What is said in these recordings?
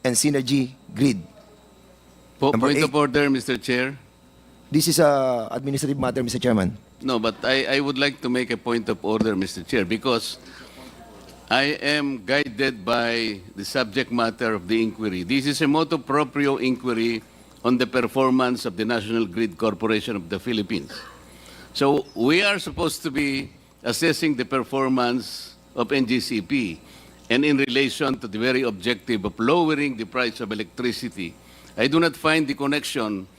and Synergy Grid. Number Point 8. of order, Mr. Chair. This is a administrative matter, Mr. Chairman. No, but I would like to make a point of order, Mr. Chair, because I am guided by the subject matter of the inquiry. This is a motu proprio inquiry on the performance of the National Grid Corporation of the Philippines. So we are supposed to be assessing the performance of NGCP, and in relation to the very objective of lowering the price of electricity, I do not find the connection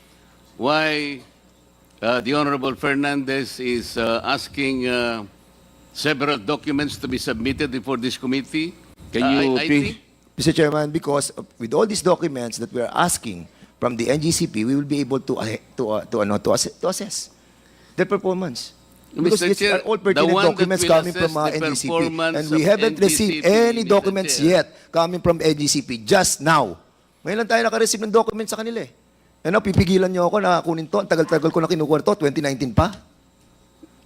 why the Honorable Fernandez is asking several documents to be submitted before this committee. Can you I please- think Mr. Chairman, because with all these documents that we are asking from the NGCP, we will be able to assess their performance. Because Mr. these Chair, are all the pertinent one that documents will coming from assess the NGCP. performance And we of haven't received NGCP, any Mr. documents Chair. yet coming from NGCP just now. Ngayon lang tayo nakareceive ng documents sa kanila eh. Ano, pipigilan niyo ako na kunin to. Ang tagal-tagal ko na kinukuha to, 2019 pa.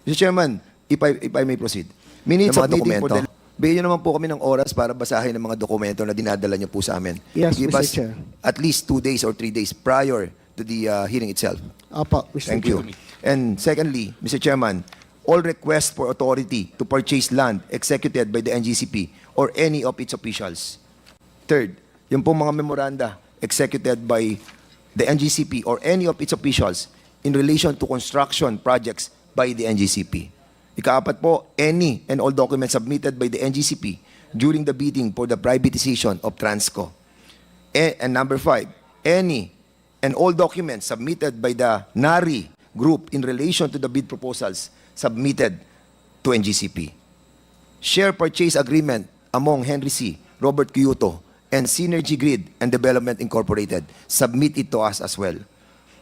Mr. Chairman, if I may proceed. Minutes of meeting for the... Bigyan niyo naman po kami ng oras para basahin ang mga dokumento na dinadala niyo po sa amin. Yes, Give Mr. us Chair. at least 2 days or 3 days prior to the hearing itself. Apa, Mr. Thank you. And secondly, Mr. Chairman, all requests for authority to purchase land executed by the NGCP or any of its officials. Third, yung pong mga memoranda executed by the NGCP or any of its officials in relation to construction projects by the NGCP. Ikaapat po, any and all documents submitted by the NGCP during the bidding for the privatization of Transco. And number 5, any and all documents submitted by the NARI group in relation to the bid proposals submitted to NGCP. Share purchase agreement among Henry C., Robert Kyoto, and Synergy Grid and Development Incorporated. Submit it to us as well.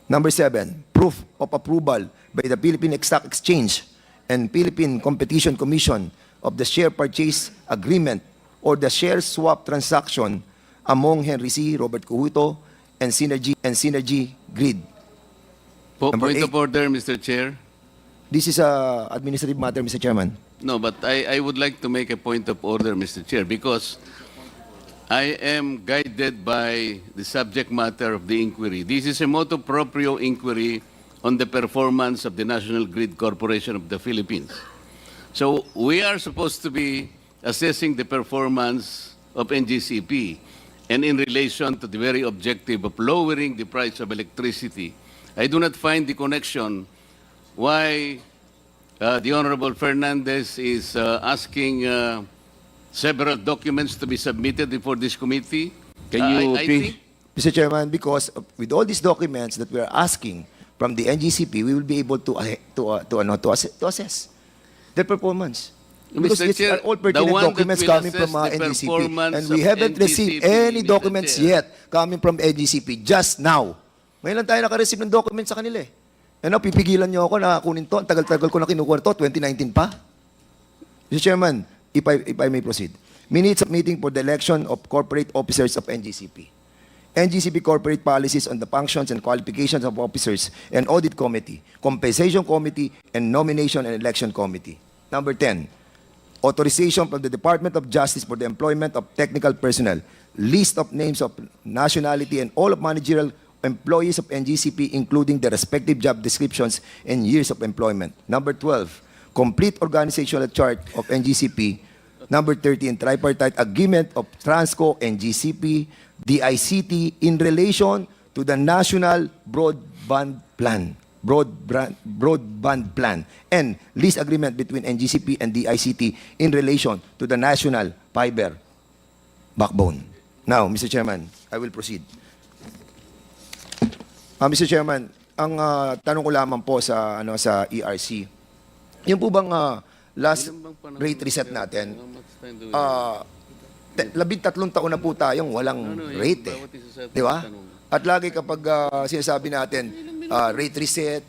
Number 7, proof of approval by the Philippine Stock Exchange and Philippine Competition Commission of the share purchase agreement or the share swap transaction among Henry C., Robert Kyoto, and Synergy Grid. Number point 8. of order, Mr. Chair. This is a administrative matter, Mr. Chairman. No, but I would like to make a point of order, Mr. Chair, because I am guided by the subject matter of the inquiry. This is a motu proprio inquiry on the performance of the National Grid Corporation of the Philippines. So we are supposed to be assessing the performance of NGCP, and in relation to the very objective of lowering the price of electricity, I do not find the connection why the Honorable Fernandez is asking several documents to be submitted before this committee. Can you I please- think Mr. Chairman, because with all these documents that we are asking from the NGCP, we will be able to assess their performance. Because Mr. these Chair, are all the pertinent one that documents will coming from assess the NGCP. performance And we of haven't received NGCP, any Mr. documents Chair. yet coming from NGCP just now. Ngayon lang tayo nakareceive ng documents sa kanila eh. Ano, pipigilan niyo ako na kunin to. Ang tagal-tagal ko na kinukuha to, 2019 pa. Mr. Chairman, if I may proceed. Minutes of meeting for the election of corporate officers of NGCP. NGCP corporate policies on the functions and qualifications of officers and audit committee, compensation committee, and nomination and election committee. Number 10, authorization from the Department of Justice for the employment of technical personnel, list of names of nationality and all of managerial employees of NGCP, including their respective job descriptions and years of employment. Number 12, complete organizational chart of NGCP. Number 13, tripartite agreement of Transco, NGCP, DICT in relation to the National Broadband Plan. Broadband Plan. And lease agreement between NGCP and DICT in relation to the National Fiber Backbone. Now, Mr. Chairman, I will proceed. Mr. Chairman, ang tanong ko lamang po sa ERC, yung po bang last rate reset natin, 13 taon na po tayong walang rate eh. Di ba? At lagi kapag sinasabi natin, rate reset,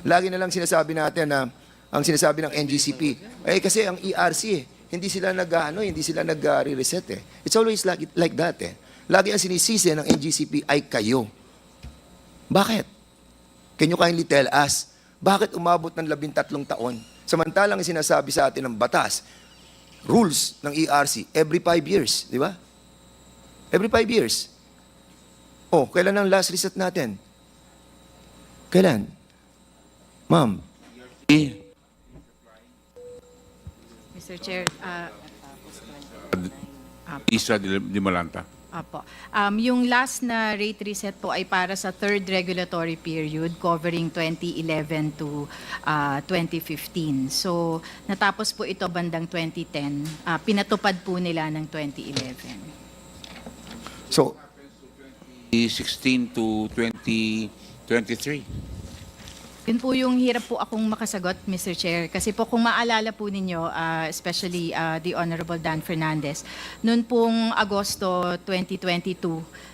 lagi na lang sinasabi natin na ang sinasabi ng NGCP, kasi ang ERC hindi sila nag-re-reset eh. It's always like that eh. Lagi ang sinisisi ng NGCP ay kayo. Bakit? Can you kindly tell us, bakit umabot ng 13 taon? Samantalang sinasabi sa atin ng batas, rules ng ERC every 5 years, di ba? Every 5 years. Oh, kailan ang last reset natin? Kailan? Ma'am, Mr. Chair, Isa de Malanta. apo. Yung last na rate reset po ay para sa third regulatory period covering 2011 to 2015. So, natapos po ito bandang 2010. Pinatupad po nila ng 2011. so, 2016 to 2023. Yun po yung hirap po akong makasagot, Mr. Chair. Kasi po kung maalala po ninyo, especially the Honorable Dan Fernandez, noon pong Agosto 2022,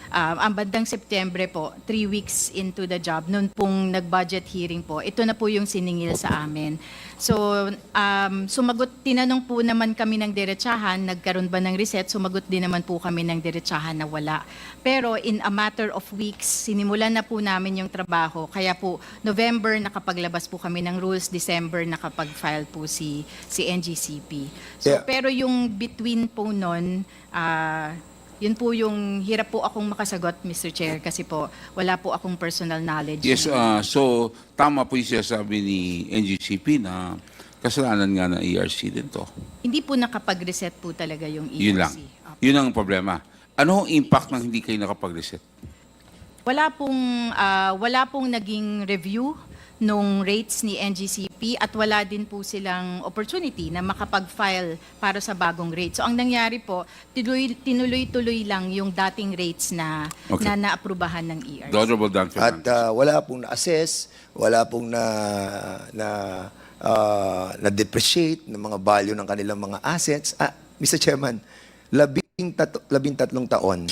ang bandang September po, 3 weeks into the job, noon pong nag-budget hearing po, ito na po yung siningil sa amin. So, tinanong po naman kami ng diretsahan, nagkaroon ba ng reset? Sumagot din naman po kami ng diretsahan na wala. Pero in a matter of weeks, sinimulan na po namin yung trabaho. Kaya po, November nakapaglabas po kami ng rules, December nakapag-file po si NGCP. So, Yeah. pero yung between po nun, yun po yung hirap po akong makasagot, Mr. Chair, kasi po wala po akong personal knowledge. Yes, so tama po yung sinasabi ni NGCP na kasalanan nga ng ERC din to. Hindi po nakapag-reset po talaga yung ERC. Yun lang. Opo. Yun ang problema. Ano ang impact ng hindi kayo nakapag-reset? Wala pong naging review nung rates ni NGCP at wala din po silang opportunity na makapag-file para sa bagong rate. So ang nangyari po, tinuloy-tuloy lang yung dating rates na Okay. na naaprubahan ng ERC. The Honorable Dan at Fernandez. wala pong na-assess, wala pong na-depreciate ng mga value ng kanilang mga assets. Mr. Chairman, 13 taon,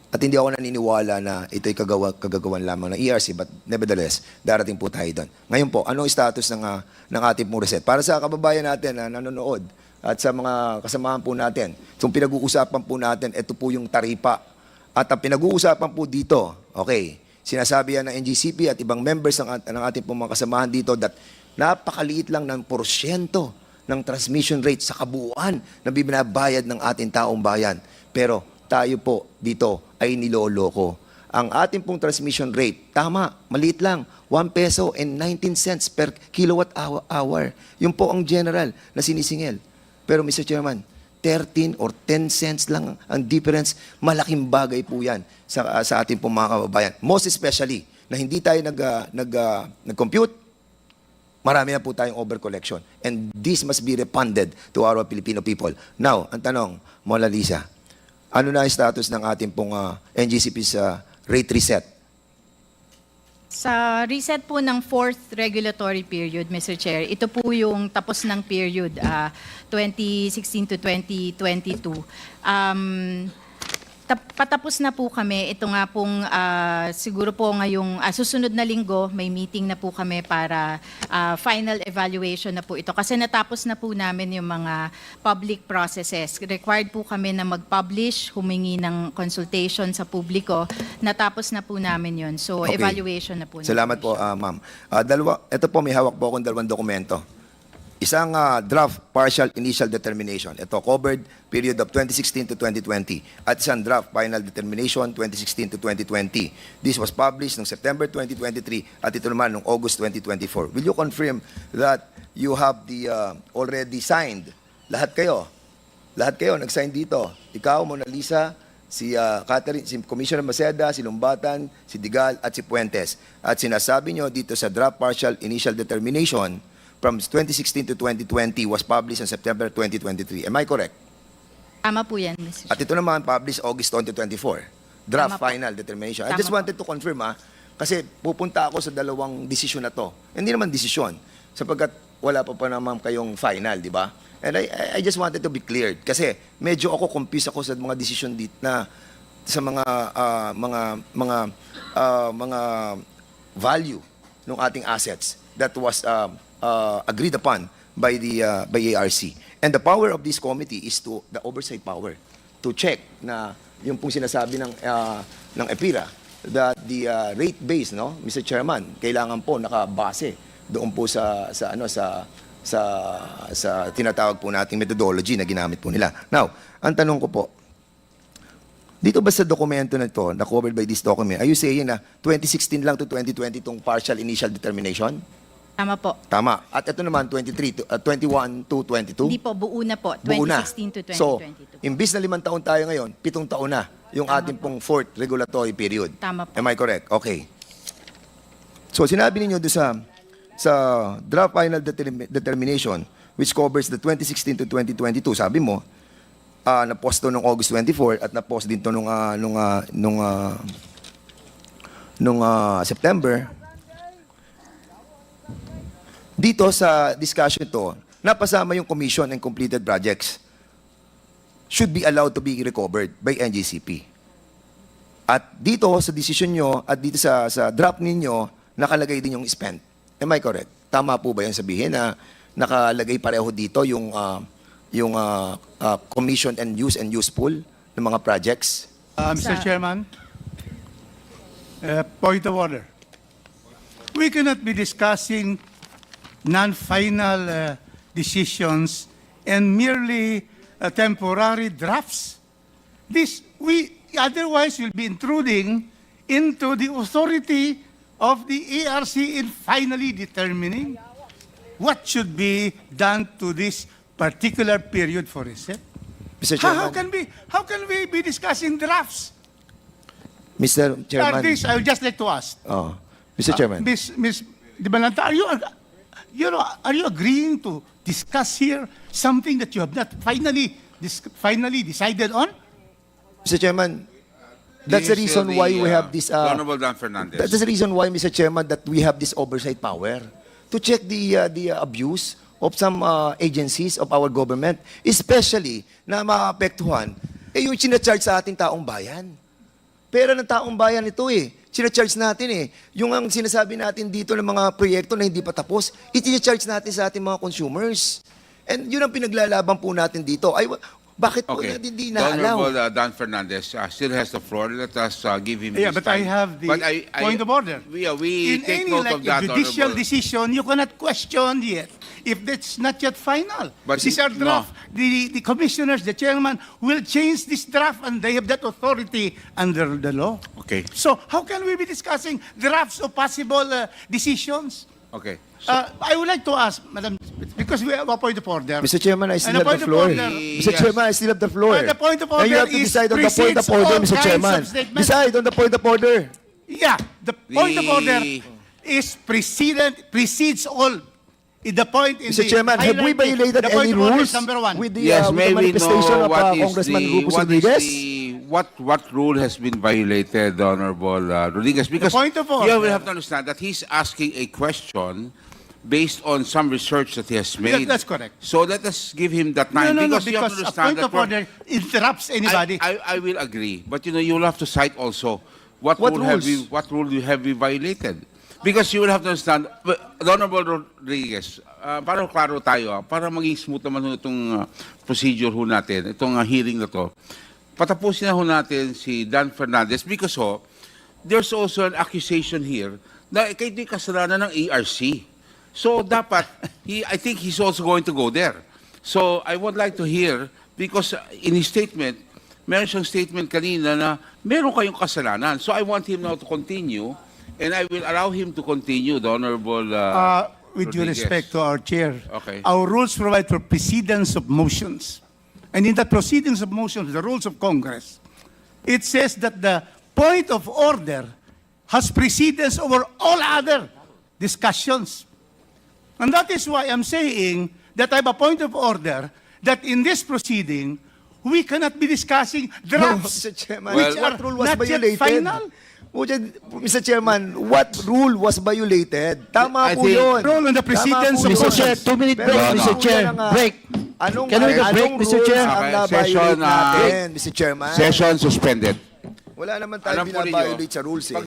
at hindi ako naniniwala na ito'y kagagawan lamang ng ERC, but nevertheless, darating po tayo doon. Ngayon po, anong status ng ating pong reset? Para sa kababayan natin na nanonood at sa mga kasamahan po natin, itong pinag-uusapan po natin, ito po yung taripa. At ang pinag-uusapan po dito, okay, sinasabi yan ng NGCP at ibang members ng ating pong mga kasamahan dito that napakaliit lang ng porsyento ng transmission rate sa kabuuan na binabayad ng ating taong bayan. Pero tayo po dito ay niloloko. Ang ating pong transmission rate, tama, maliit lang, 1 peso and 19 cents per kilowatt hour. Yun po ang general na sinisingil. Pero Mr. Chairman, 13 or 10 cents lang ang difference. Malaking bagay po yan sa ating pong mga kababayan. Most especially, na hindi tayo nag-compute, marami na po tayong overcollection. And this must be refunded to our Filipino people. Now, ang tanong, Mona Lisa, ano na ang status ng ating pong NGCP sa rate reset? Sa reset po ng fourth regulatory period, Mr. Chair, ito po yung tapos ng period 2016 to 2022. Patapos na po kami. Ito nga pong siguro po ngayong susunod na linggo, may meeting na po kami para final evaluation na po ito. Kasi natapos na po namin yung mga public processes. Required po kami na mag-publish, humingi ng consultation sa publiko. Natapos na po namin yun. So, Okay. evaluation na po. Salamat po, ma'am. Ito po, may hawak po akong 2 dokumento. Isang draft partial initial determination. Ito, covered period of 2016 to 2020. At isang draft final determination 2016 to 2020. This was published noong September 2023 at ito naman noong August 2024. Will you confirm that you have the already signed? Lahat kayo nag-sign dito. Ikaw, Mona Lisa, si Catherine, si Commissioner Maceda, si Lumbatan, si Digal, at si Puentes. At sinasabi nyo dito sa draft partial initial determination from 2016 to 2020 was published on September 2023. Am I correct? Tama po yan, Mr. At ito naman published August 2024. Draft Tama po. final determination. I Tama just po. wanted to confirm kasi pupunta ako sa dalawang desisyon na to. Hindi naman desisyon sapagkat wala pa naman kayong final, di ba? And I just wanted to be cleared kasi medyo ako confused ako sa mga desisyon dito na sa mga value ng ating assets that was agreed upon by ARC. And the power of this committee is the oversight power to check na yung pong sinasabi ng EPIRA that the rate base, no, Mr. Chairman, kailangan po nakabase doon po sa tinatawag po nating methodology na ginamit po nila. Now, ang tanong ko po, Dito ba sa dokumento na ito, na covered by this document, are you saying na 2016 lang to 2020 itong partial initial determination? Tama po. Tama. At ito naman, 21 to 22? Hindi po, buo na po. Buo na. 2016 to 2022. So, imbis na 5 taon tayo ngayon, 7 taon na yung ating pong fourth regulatory period. Tama po. Am I correct? Okay. So, sinabi ninyo doon sa draft final determination which covers the 2016 to 2022, sabi mo, na-post to nung August 24 at na-post din to nung September. Dito sa discussion to, napasama yung commission and completed projects should be allowed to be recovered by NGCP. At dito sa decision nyo at dito sa draft ninyo, nakalagay din yung spent. Am I correct? Tama po ba yung sabihin na nakalagay pareho dito yung commission and useful ng mga projects? Mr. Chairman, point of order. We cannot be discussing non-final decisions and merely temporary drafts. Otherwise will be intruding into the authority of the ARC in finally determining what should be done to this particular period for reset. Mr. How Chairman, how can we be discussing drafts? Mr. Chairman, I would just like to ask. Mr. Chairman, Miss Di Balanta, are you agreeing to discuss here something that you have not finally decided on? Mr. Chairman, that's the This is reason why we have this. Honorable Dan Fernandez. That's the reason why, Mr. Chairman, that we have this oversight power to check the abuse of some agencies of our government, especially na maapektuhan yung sinacharge sa ating taong bayan. Pera ng taong bayan ito eh. Sinacharge natin eh. Yung ang sinasabi natin dito ng mga proyekto na hindi pa tapos, itinacharge natin sa ating mga consumers. And yun ang pinaglalaban po natin dito. Bakit po Okay. natin hindi The Honorable na-allow? Dan Fernandez still has the floor. Let us give him Yeah, his but I time. have the But point of order. We In take any note of that, judicial Honorable. decision, you cannot question yet if that's not yet final. But These are no. draft. The commissioners, the chairman, will change this draft and they have that authority under the law. Okay. So how can we be discussing drafts of possible decisions? Okay. I would like to ask, Madam, because we have a point of order. Mr. Chairman, I still And have a the point of floor. order. Mr. Yes. Chairman, I still have the floor. The point of And you order have to is decide on the point of precedes order, all Mr. kinds Chairman. of statements. Decide on the point of order. Yeah, the point of The- order is precedes all. The point in Mr. the Chairman, have we hierarchy. violated The point any of order rules is number one. with the, Yes, with may the we manifestation know of what is Congressman the Rufus what is Rodriguez? the what rule has been violated, Honorable Rodriguez? Because point of you order. will have to understand that he's asking a question based on some research that he has made. That's correct. So let us give him that No, time no, no, because you have because to a understand point of that order interrupts anybody. I will agree, but you'll have to cite also what What rule have rules? what rule have we violated? Because you will have to understand, Honorable Rodriguez, para klaro tayo, para maging smooth naman ho itong procedure ho natin, itong hearing na to, patapusin na ho natin si Dan Fernandez because there's also an accusation here na kayo ito'y kasalanan ng ARC. So dapat, I think he's also going to go there. So I would like to hear, because in his statement, meron siyang statement kanina na meron kayong kasalanan. So I want him now to continue, and I will allow him to continue, the Honorable With due Rodriguez. respect to our chair, Okay. our rules provide for precedence of motions. And in the proceedings of motions, the rules of Congress, it says that the point of order has precedence over all other discussions. And that is why I'm saying that I have a point of order that in this proceeding, we cannot be discussing No, drafts Mr. Chairman, which what are rule was not yet violated? final. Mr. Chairman, what rule was violated? Tama I po think- yun. Rule on the precedence Tama po of yun. motions. Mr. Chair, 2-minute Pero break, ano Mr. po Chair. yan ang, Break. Anong, Can we have a break, anong Mr. rules Chair? ang Okay, na-violate session, natin, Mr. Chairman? Session suspended. Wala naman tayo Alam po ninyo, binabiolate sa rules eh.